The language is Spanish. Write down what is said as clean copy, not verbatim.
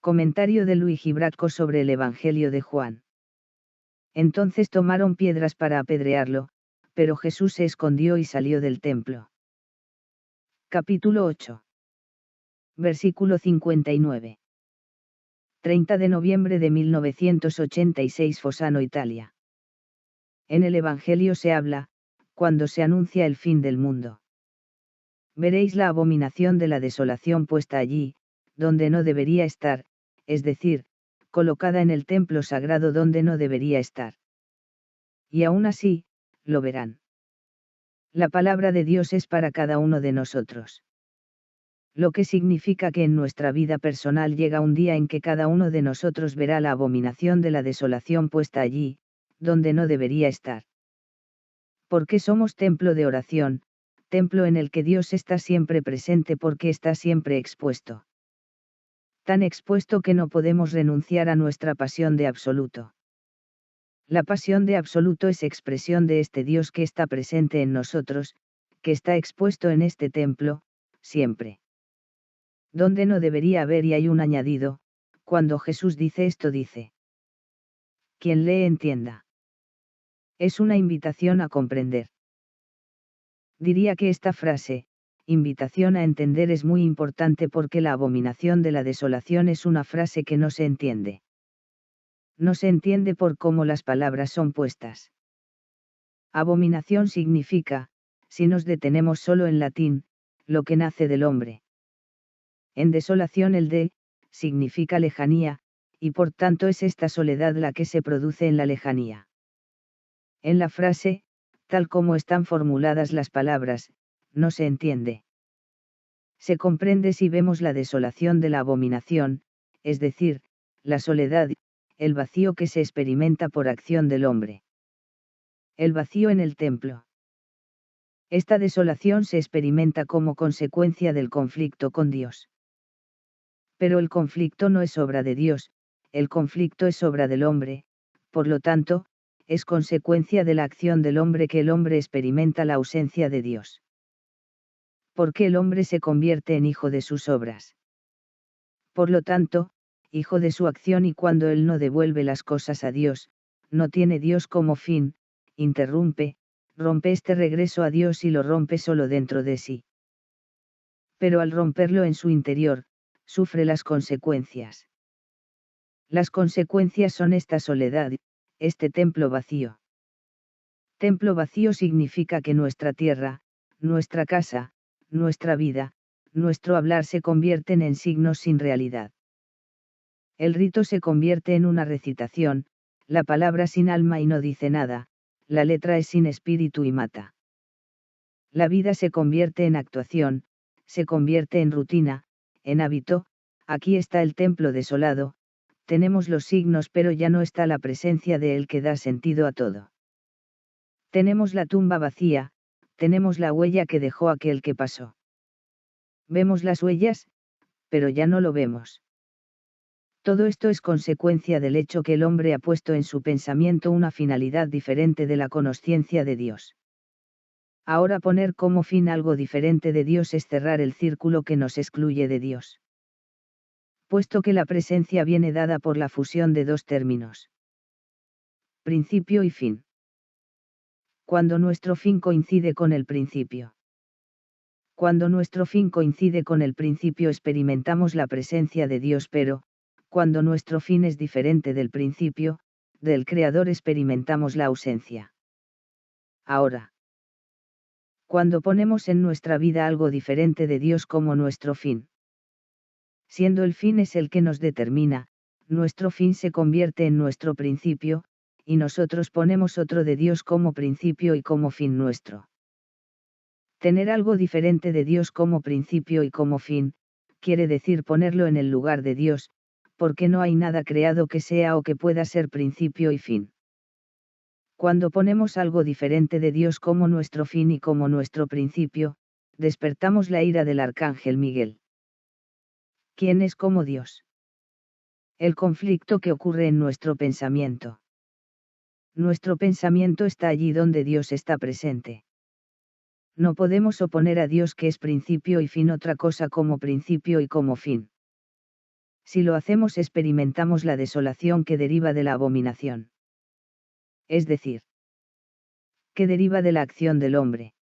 Comentario de Luigi Bracco sobre el Evangelio de Juan. Entonces tomaron piedras para apedrearlo, pero Jesús se escondió y salió del templo. Capítulo 8. Versículo 59. 30 de noviembre de 1986, Fossano, Italia. En el Evangelio se habla, cuando se anuncia el fin del mundo. Veréis la abominación de la desolación puesta allí, donde no debería estar, es decir, colocada en el templo sagrado donde no debería estar. Y aún así, lo verán. La palabra de Dios es para cada uno de nosotros. Lo que significa que en nuestra vida personal llega un día en que cada uno de nosotros verá la abominación de la desolación puesta allí, donde no debería estar. Porque somos templo de oración, templo en el que Dios está siempre presente porque está siempre expuesto. Tan expuesto que no podemos renunciar a nuestra pasión de absoluto. La pasión de absoluto es expresión de este Dios que está presente en nosotros, que está expuesto en este templo, siempre. Donde no debería haber y hay un añadido, cuando Jesús dice esto dice. Quien lee entienda. Es una invitación a comprender. Diría que esta frase, invitación a entender, es muy importante porque la abominación de la desolación es una frase que no se entiende. No se entiende por cómo las palabras son puestas. Abominación significa, si nos detenemos solo en latín, lo que nace del hombre. En desolación el de, significa lejanía, y por tanto es esta soledad la que se produce en la lejanía. En la frase, tal como están formuladas las palabras, no se entiende. Se comprende si vemos la desolación de la abominación, es decir, la soledad, el vacío que se experimenta por acción del hombre. El vacío en el templo. Esta desolación se experimenta como consecuencia del conflicto con Dios. Pero el conflicto no es obra de Dios, el conflicto es obra del hombre, por lo tanto, es consecuencia de la acción del hombre que el hombre experimenta la ausencia de Dios. Porque el hombre se convierte en hijo de sus obras. Por lo tanto, hijo de su acción, y cuando él no devuelve las cosas a Dios, no tiene Dios como fin, interrumpe, rompe este regreso a Dios y lo rompe solo dentro de sí. Pero al romperlo en su interior, sufre las consecuencias. Las consecuencias son esta soledad, este templo vacío. Templo vacío significa que nuestra tierra, nuestra casa, nuestra vida, nuestro hablar se convierten en signos sin realidad. El rito se convierte en una recitación, la palabra sin alma y no dice nada, la letra es sin espíritu y mata. La vida se convierte en actuación, se convierte en rutina, en hábito. Aquí está el templo desolado, tenemos los signos pero ya no está la presencia de él que da sentido a todo. Tenemos la tumba vacía, tenemos la huella que dejó aquel que pasó. Vemos las huellas, pero ya no lo vemos. Todo esto es consecuencia del hecho que el hombre ha puesto en su pensamiento una finalidad diferente de la consciencia de Dios. Ahora poner como fin algo diferente de Dios es cerrar el círculo que nos excluye de Dios. Puesto que la presencia viene dada por la fusión de dos términos. Principio y fin. Cuando nuestro fin coincide con el principio. Cuando nuestro fin coincide con el principio experimentamos la presencia de Dios, pero, cuando nuestro fin es diferente del principio, del Creador, experimentamos la ausencia. Ahora. Cuando ponemos en nuestra vida algo diferente de Dios como nuestro fin. Siendo el fin es el que nos determina, nuestro fin se convierte en nuestro principio, y nosotros ponemos otro de Dios como principio y como fin nuestro. Tener algo diferente de Dios como principio y como fin, quiere decir ponerlo en el lugar de Dios, porque no hay nada creado que sea o que pueda ser principio y fin. Cuando ponemos algo diferente de Dios como nuestro fin y como nuestro principio, despertamos la ira del arcángel Miguel. ¿Quién es como Dios? El conflicto que ocurre en nuestro pensamiento. Nuestro pensamiento está allí donde Dios está presente. No podemos oponer a Dios, que es principio y fin, otra cosa como principio y como fin. Si lo hacemos experimentamos la desolación que deriva de la abominación. Es decir, que deriva de la acción del hombre.